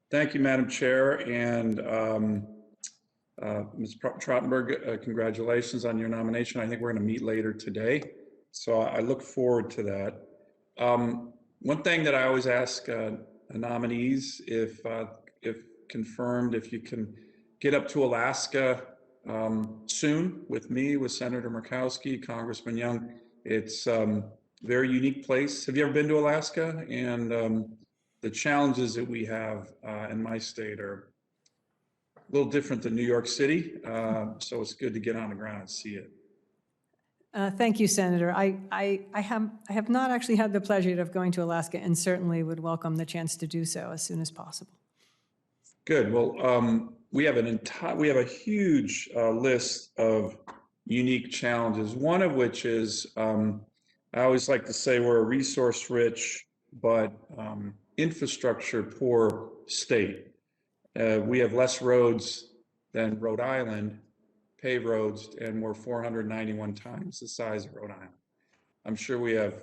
Thank you, Madam Chair, and Ms. Trottenberg, congratulations on your nomination. I think we're going to meet later today, so I look forward to that. One thing that I always ask nominees, if confirmed, if you can get up to Alaska soon with me, with Senator Murkowski, Congressman Young. It's a very unique place. Have you ever been to Alaska? And the challenges that we have in my state are a little different than New York City, so it's good to get on the ground and see it. Thank you, Senator. I have not actually had the pleasure of going to Alaska, and certainly would welcome the chance to do so as soon as possible. Good. Well, we have a huge list of unique challenges. One of which is, I always like to say, we're a resource-rich but infrastructure-poor state. We have less roads than Rhode Island, paved roads, and we're 491 times the size of Rhode Island. I'm sure we have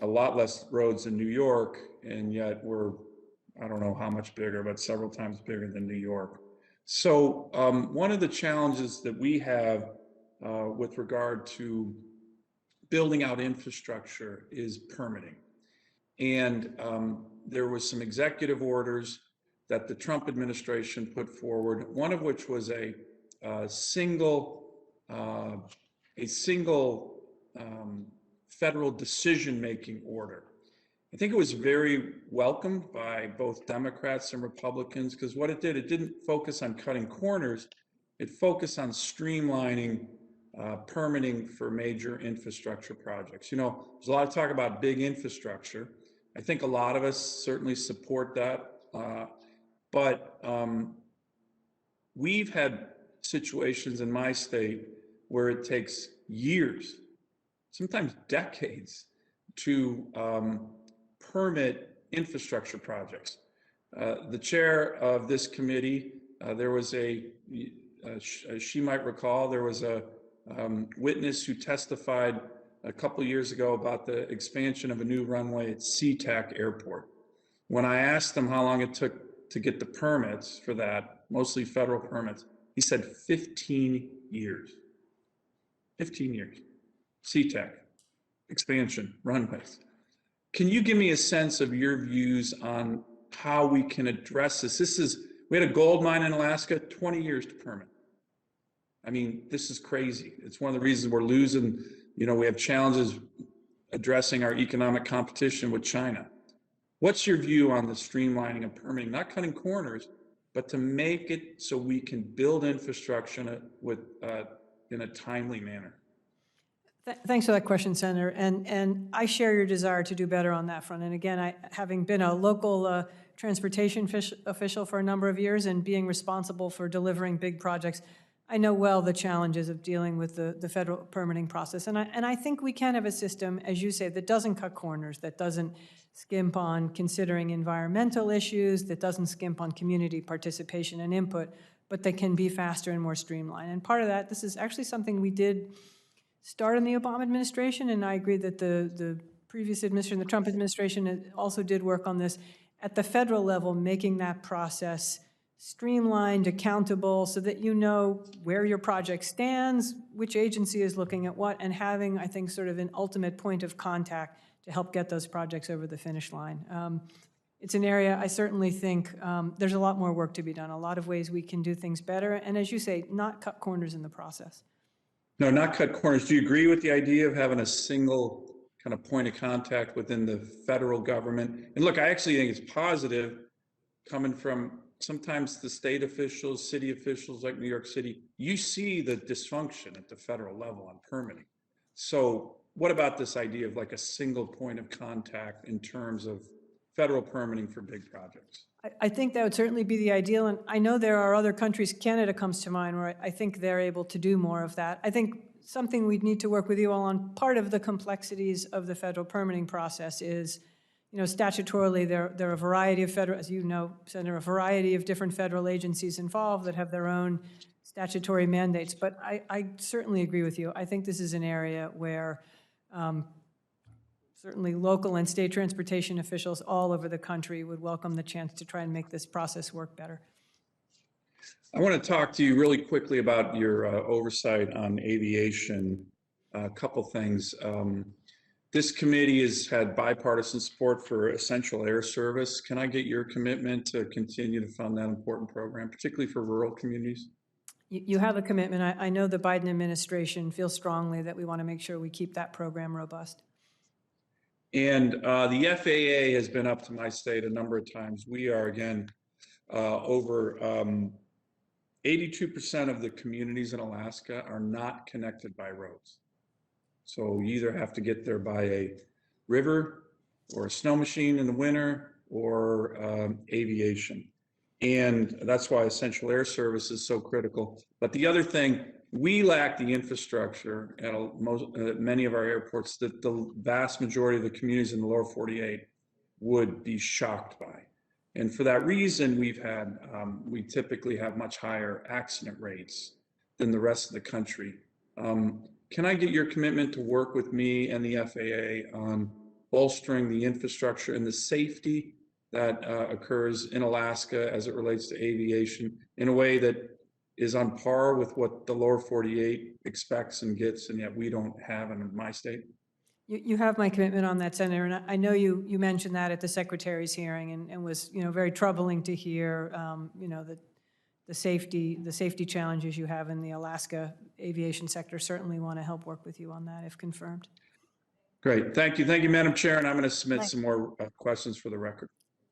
a lot less roads than New York, and yet we're, I don't know how much bigger, but several times bigger than New York. So one of the challenges that we have with regard to building out infrastructure is permitting. And there was some executive orders that the Trump administration put forward, one of which was a single federal decision-making order. I think it was very welcomed by both Democrats and Republicans, because what it did, it didn't focus on cutting corners, it focused on streamlining permitting for major infrastructure projects. You know, there's a lot of talk about big infrastructure. I think a lot of us certainly support that, but we've had situations in my state where it takes years, sometimes decades, to permit infrastructure projects. The chair of this committee, there was she might recall, there was a witness who testified a couple years ago about the expansion of a new runway at SeaTac Airport. When I asked him how long it took to get the permits for that, mostly federal permits, he said 15 years. 15 years. SeaTac, expansion, runways. Can you give me a sense of your views on how we can address this? We had a gold mine in Alaska, 20 years to permit. I mean, this is crazy. It's one of the reasons we're losing, you know, we have challenges addressing our economic competition with China. What's your view on the streamlining of permitting, not cutting corners, but to make it so we can build infrastructure in a timely manner? Thanks for that question, Senator. And I share your desire to do better on that front. And again, having been a local transportation official for a number of years and being responsible for delivering big projects, I know well the challenges of dealing with the federal permitting process. And I think we can have a system, as you say, that doesn't cut corners, that doesn't skimp on considering environmental issues, that doesn't skimp on community participation and input, but that can be faster and more streamlined. And part of that, this is actually something we did start in the Obama administration, and I agree that the previous administration, the Trump administration, also did work on this at the federal level, making that process streamlined, accountable, so that you know where your project stands, which agency is looking at what, and having, I think, sort of an ultimate point of contact to help get those projects over the finish line. It's an area I certainly think there's a lot more work to be done, a lot of ways we can do things better, and as you say, not cut corners in the process. No, not cut corners. Do you agree with the idea of having a single kind of point of contact within the federal government? And look, I actually think it's positive coming from sometimes the state officials, city officials like New York City. You see the dysfunction at the federal level on permitting. So what about this idea of like a single point of contact in terms of federal permitting for big projects? I think that would certainly be the ideal, and I know there are other countries, Canada comes to mind, where I think they're able to do more of that. I think something we'd need to work with you all on, part of the complexities of the federal permitting process is, you know, statutorily there are a variety of federal, as you know, Senator, a variety of different federal agencies involved that have their own statutory mandates, but I certainly agree with you. I think this is an area where sort certainly local and state transportation officials all over the country would welcome the chance to try and make this process work better. I want to talk to you really quickly about your oversight on aviation. A couple things. This committee has had bipartisan support for essential air service. Can I get your commitment to continue to fund that important program, particularly for rural communities? You have a commitment. I know the Biden administration feels strongly that we want to make sure we keep that program robust. And the FAA has been up to my state a number of times. We are, again, over 82% of the communities in Alaska are not connected by roads. So you either have to get there by a river or a snow machine in the winter or aviation. And that's why essential air service is so critical. But the other thing, we lack the infrastructure at many of our airports that the vast majority of the communities in the lower 48 would be shocked by. And for that reason, we typically have much higher accident rates than the rest of the country. Can I get your commitment to work with me and the FAA on bolstering the infrastructure and the safety that occurs in Alaska as it relates to aviation in a way that is on par with what the lower 48 expects and gets, and yet we don't have in my state? You have my commitment on that, Senator, and I know you mentioned that at the Secretary's hearing, and was very troubling to hear the safety challenges you have in the Alaska aviation sector. Certainly want to help work with you on that if confirmed. Great, thank you, Madam Chair, and I'm going to submit some more questions for the record.